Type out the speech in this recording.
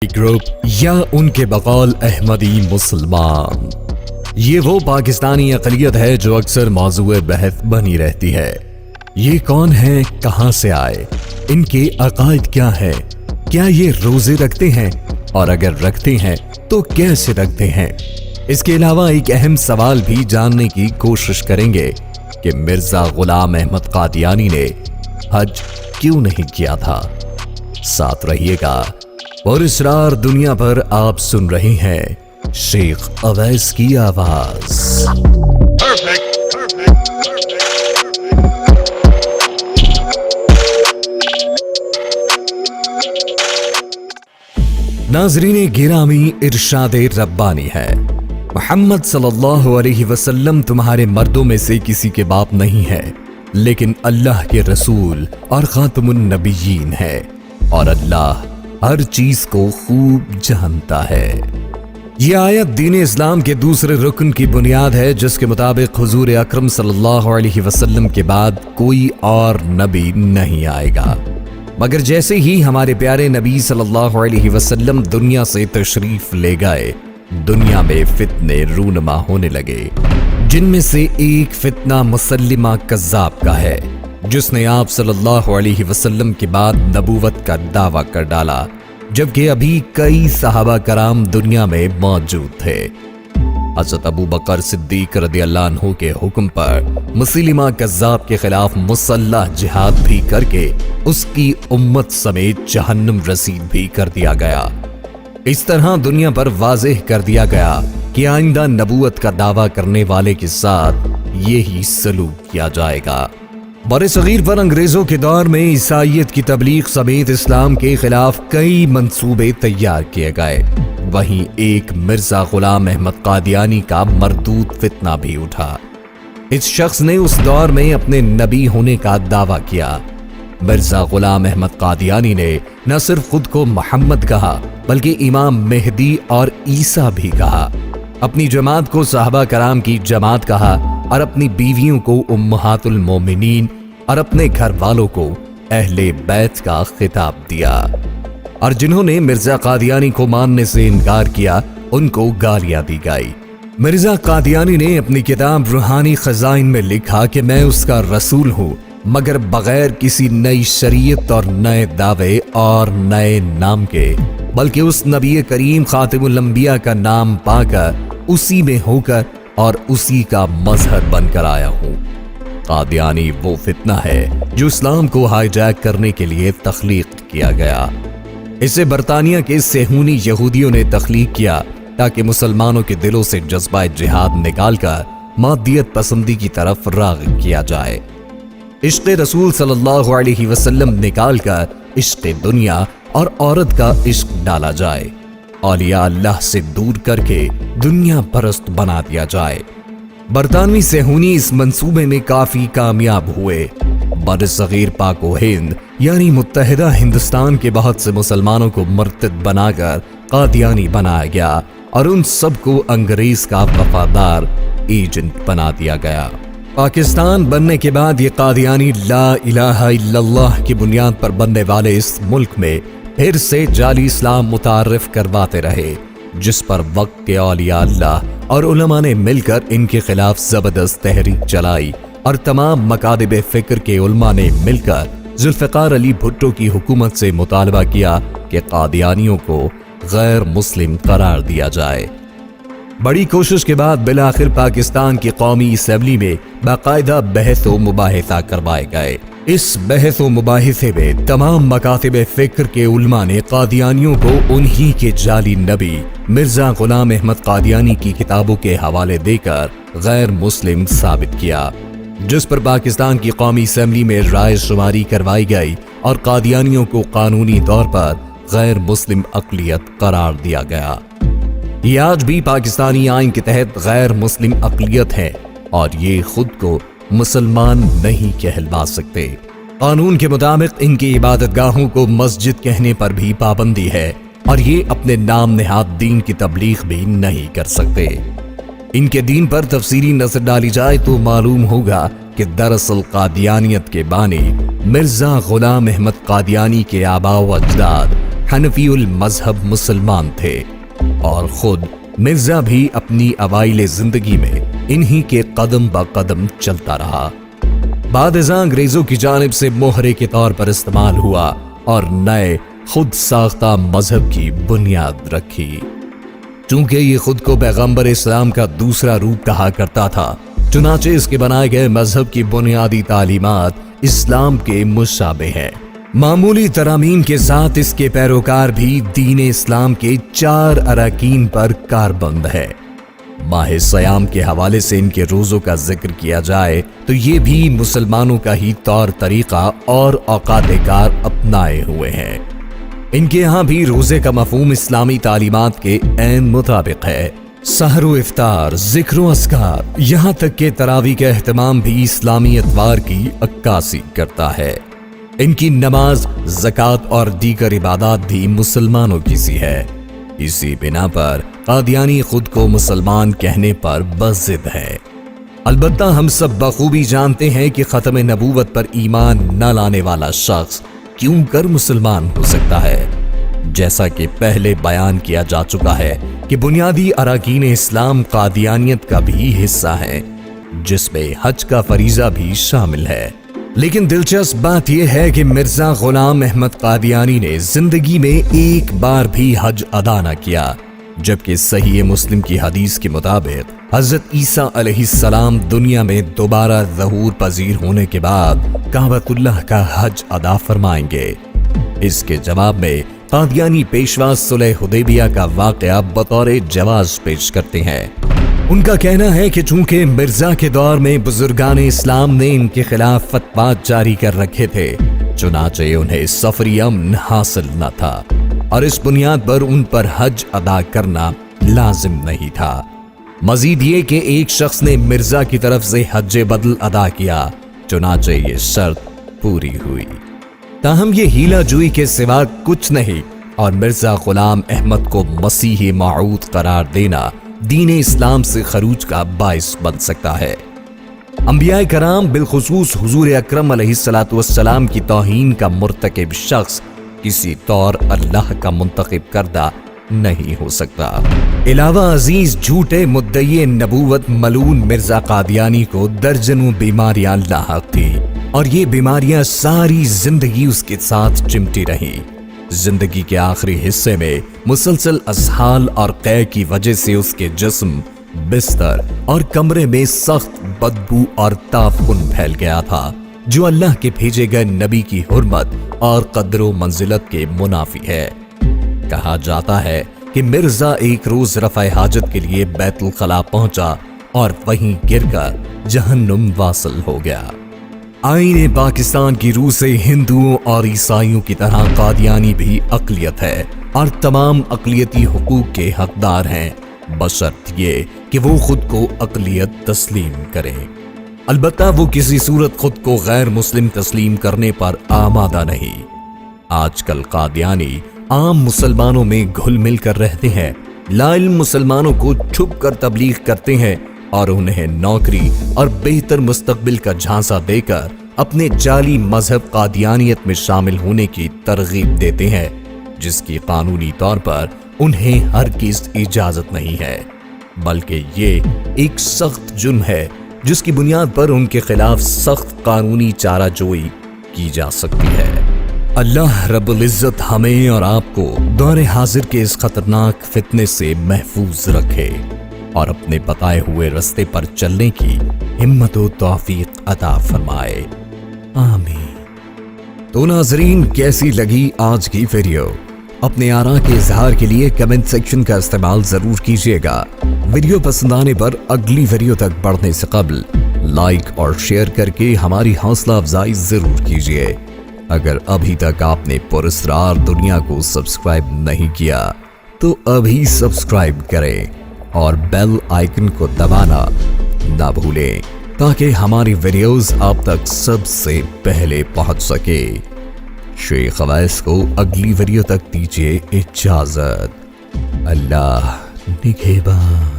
Group یا ان کے بقول احمدی مسلمان، یہ وہ پاکستانی اقلیت ہے جو اکثر موضوع بحث بنی رہتی ہے۔ یہ کون ہیں، کہاں سے آئے، ان کے عقائد کیا ہے، کیا یہ روزے رکھتے ہیں، اور اگر رکھتے ہیں تو کیسے رکھتے ہیں۔ اس کے علاوہ ایک اہم سوال بھی جاننے کی کوشش کریں گے کہ مرزا غلام احمد قادیانی نے حج کیوں نہیں کیا تھا۔ ساتھ رہیے گا۔ اور اسرار دنیا پر آپ سن رہے ہیں شیخ اویس کی آواز۔ ناظرین گرامی، ارشاد ربانی ہے، محمد صلی اللہ علیہ وسلم تمہارے مردوں میں سے کسی کے باپ نہیں ہے، لیکن اللہ کے رسول اور خاتم النبیین ہے، اور اللہ ہر چیز کو خوب جانتا ہے۔ یہ آیت دین اسلام کے دوسرے رکن کی بنیاد ہے، جس کے مطابق حضور اکرم صلی اللہ علیہ وسلم کے بعد کوئی اور نبی نہیں آئے گا، مگر جیسے ہی ہمارے پیارے نبی صلی اللہ علیہ وسلم دنیا سے تشریف لے گئے، دنیا میں فتنے رونما ہونے لگے، جن میں سے ایک فتنہ مسلمہ کذاب کا ہے، جس نے آپ صلی اللہ علیہ وسلم کے بعد نبوت کا دعویٰ کر ڈالا، جبکہ ابھی کئی صحابہ کرام دنیا میں موجود تھے۔ حضرت ابو بکر صدیق رضی اللہ عنہ کے حکم پر مسلمہ کذاب کے خلاف مسلح جہاد بھی کر کے اس کی امت سمیت جہنم رسید بھی کر دیا گیا۔ اس طرح دنیا پر واضح کر دیا گیا کہ آئندہ نبوت کا دعویٰ کرنے والے کے ساتھ یہی سلوک کیا جائے گا۔ بر صغیر پر انگریزوں کے دور میں عیسائیت کی تبلیغ سمیت اسلام کے خلاف کئی منصوبے تیار کیے گئے، وہیں ایک مرزا غلام احمد قادیانی کا مردود فتنہ بھی اٹھا۔ اس شخص نے اس دور میں اپنے نبی ہونے کا دعویٰ کیا۔ مرزا غلام احمد قادیانی نے نہ صرف خود کو محمد کہا بلکہ امام مہدی اور عیسیٰ بھی کہا، اپنی جماعت کو صحابہ کرام کی جماعت کہا، اور اپنی بیویوں کو امہات المومنین اور اپنے گھر والوں کو اہل بیت کا خطاب دیا، اور جنہوں نے مرزا قادیانی کو ماننے سے انکار کیا ان کو گالیاں دی گئی۔ مرزا قادیانی نے اپنی کتاب روحانی خزائن میں لکھا کہ میں اس کا رسول ہوں، مگر بغیر کسی نئی شریعت اور نئے دعوے اور نئے نام کے، بلکہ اس نبی کریم خاتم الانبیاء کا نام پا کر اسی میں ہو کر اور اسی کا مظہر بن کر آیا ہوں۔ قادیانی وہ فتنہ ہے جو اسلام کو ہائی جیک کرنے کے لیے تخلیق کیا گیا۔ اسے برطانیہ کے صہیونی یہودیوں نے تخلیق کیا تاکہ مسلمانوں کے دلوں سے جذبہ جہاد نکال کر مادیت پسندی کی طرف راغب کیا جائے، عشق رسول صلی اللہ علیہ وسلم نکال کر عشق دنیا اور عورت کا عشق ڈالا جائے، اولیاء اللہ سے دور کر کے دنیا پرست بنا دیا جائے۔ برطانوی صہیونی اس منصوبے میں کافی کامیاب ہوئے۔ بر صغیر پاک و ہند یعنی متحدہ ہندوستان کے بہت سے مسلمانوں کو مرتد بنا کر قادیانی بنایا گیا، اور ان سب کو انگریز کا وفادار ایجنٹ بنا دیا گیا۔ پاکستان بننے کے بعد یہ قادیانی لا الہ الا اللہ کی بنیاد پر بننے والے اس ملک میں پھر سے جعلی اسلام متعارف کرواتے رہے، جس پر وقت کے اولیاء اللہ اور علماء نے مل کر ان کے خلاف زبردست تحریک چلائی، اور تمام مکاتب فکر کے علماء نے مل کر ذوالفقار علی بھٹو کی حکومت سے مطالبہ کیا کہ قادیانیوں کو غیر مسلم قرار دیا جائے۔ بڑی کوشش کے بعد بالآخر پاکستان کی قومی اسمبلی میں باقاعدہ بحث و مباحثہ کروائے گئے۔ اس بحث و مباحثے میں تمام مکاتب فکر کے علماء نے قادیانیوں کو انہی کے جعلی نبی مرزا غلام احمد قادیانی کی کتابوں کے حوالے دے کر غیر مسلم ثابت کیا، جس پر پاکستان کی قومی اسمبلی میں رائے شماری کروائی گئی اور قادیانیوں کو قانونی طور پر غیر مسلم اقلیت قرار دیا گیا۔ یہ آج بھی پاکستانی آئین کے تحت غیر مسلم اقلیت ہے، اور یہ خود کو مسلمان نہیں کہلوا سکتے۔ قانون کے مطابق ان کی عبادت گاہوں کو مسجد کہنے پر بھی پابندی ہے، اور یہ اپنے نام نہاد دین کی تبلیغ بھی نہیں کر سکتے۔ ان کے دین پر تفصیلی نظر ڈالی جائے تو معلوم ہوگا کہ دراصل قادیانیت کے بانی مرزا غلام احمد قادیانی کے آباء و اجداد हनफीउल मजहब मुसलमान थे और खुद मिर्जा भी अपनी अवाइले जिंदगी में इन्हीं के कदम ब कदम चलता रहा। बाद अंग्रेजों की जानिब से मोहरे के तौर पर इस्तेमाल हुआ और नए खुद साख्ता मजहब की बुनियाद रखी। चूंकि ये खुद को पैगंबर इस्लाम का दूसरा रूप कहा करता था, चुनाचे इसके बनाए गए मजहब की बुनियादी तालीमात इस्लाम के मुशाबे हैं। मामूली तरामीम के साथ इसके पैरोकार भी दीन इस्लाम के 4 अरकान पर कारबंद है। माह सयाम के हवाले से इनके रोजों का जिक्र किया जाए तो ये भी मुसलमानों का ही तौर तरीका और औकात-ए-कार अपनाए हुए हैं। इनके यहाँ भी रोजे का मफहूम इस्लामी तालीमात के ऐन मुताबिक है। सहरो इफ्तार, जिक्र अस्कार, यहाँ तक के तरावी का एहतमाम भी इस्लामी अतवार की अक्कासी करता है। इनकी नमाज, ज़कात और दीगर इबादत भी मुसलमानों की सी है। इसी बिना पर कादियानी खुद को मुसलमान कहने पर बज़िद है। अलबत्ता हम सब बखूबी जानते हैं कि खत्म नबूवत पर ईमान न लाने वाला शख्स क्यों कर मुसलमान हो सकता है। जैसा कि पहले बयान किया जा चुका है कि बुनियादी अरकान इस्लाम कादियानियत का भी हिस्सा है, जिसमें हज का फरीजा भी शामिल है। लेकिन दिलचस्प बात यह है कि मिर्जा गुलाम अहमद कादियानी ने जिंदगी में एक बार भी हज अदा न किया, जबकि सही मुस्लिम की हदीस के मुताबिक हजरत ईसा अलैहिस्सलाम दुनिया में दोबारा ज़हूर पजीर होने के बाद काबतुल्लाह का हज अदा फरमाएंगे। इसके जवाब में कादियानी पेशवा सुलह हुदैबिया का वाक़या बतौर जवाज पेश करते हैं। उनका कहना है कि चूंकि मिर्जा के दौर में बुजुर्गान इस्लाम ने इनके खिलाफ फतवात जारी कर रखे थे, चुनाचे उन्हें सफरी अमन हासिल न था और इस बुनियाद पर उन पर हज अदा करना लाजिम नहीं था। मजीद ये कि एक शख्स ने मिर्जा की तरफ से हज बदल अदा किया, चुनाचे ये शर्त पूरी हुई। ताहम ये हीला जुई के सिवा कुछ नहीं और मिर्जा गुलाम अहमद को मसीह माऊद करार देना दीन इस्लाम से खरूज का बाइस बन सकता है। अंबिया कराम बिलखुसूस हुजूर अकरम अलैहिस्सलातु वस्सलाम की तौहीन का मुर्तकिब शख्स किसी तौर अल्लाह का मुंतखब करदा नहीं हो सकता। इलावा अजीज झूठे मुद्दई नबूवत मलून मिर्जा कादियानी को दर्जनों बीमारियां लाहक थी और ये बीमारियां सारी जिंदगी उसके साथ चिमटी रही। जिंदगी के आखिरी हिस्से में मुसलसल असहाल और कै की वजह से उसके जिस्म, बिस्तर और कमरे में सख्त बदबू और ताफुन फैल गया था, जो अल्लाह के भेजे गए नबी की हुर्मत और कद्रो मंजिलत के मुनाफी है। कहा जाता है कि मिर्जा एक रोज रफ़ा हाजत के लिए बैतुल खला पहुंचा और वहीं गिरकर जहन्नुम वासिल हो गया। आईने पाकिस्तान की रूह से हिंदुओं और ईसाइयों की तरह कादियानी भी अक़लियत है और तमाम अक़लियती हुकूक के हकदार हैं, बशर्त ये कि वो खुद को अक़लियत तस्लीम करें। अलबत्ता वो किसी सूरत खुद को गैर मुस्लिम तस्लीम करने पर आमादा नहीं। आजकल कादियानी आम मुसलमानों में घुल मिल कर रहते हैं, लाइल्म मुसलमानों को छुप कर तबलीग करते हैं और उन्हें नौकरी और बेहतर मुस्तकबिल का झांसा देकर अपने जाली मजहब कादियानियत में शामिल होने की तरगीब देते हैं, जिसकी कानूनी तौर पर उन्हें हरगिज़ इजाजत नहीं है, बल्कि ये एक सख्त जुर्म है जिसकी बुनियाद पर उनके खिलाफ सख्त कानूनी चाराजोई की जा सकती है। अल्लाह रब्बुल इज्जत हमें और आपको दौरे हाजिर के इस खतरनाक फितने से महफूज रखे और अपने बताए हुए रास्ते पर चलने की हिम्मत व तौफीक अता फरमाए, आमीन। तो नाज़रीन, कैसी लगी आज की वीडियो? अपने आरा के इजहार के लिए कमेंट सेक्शन का इस्तेमाल जरूर कीजिएगा। वीडियो पसंद आने पर अगली वीडियो तक बढ़ने से कबल लाइक और शेयर करके हमारी हौसला अफजाई जरूर कीजिए। अगर अभी तक आपने पुरस्कार दुनिया को सब्सक्राइब नहीं किया तो अभी सब्सक्राइब करें और बेल आइकन को दबाना ना भूलें, ताकि हमारी वीडियोस आप तक सबसे पहले पहुंच सके। शेख अवैस को अगली वीडियो तक दीजिए इजाजत। अल्लाह निगहबान।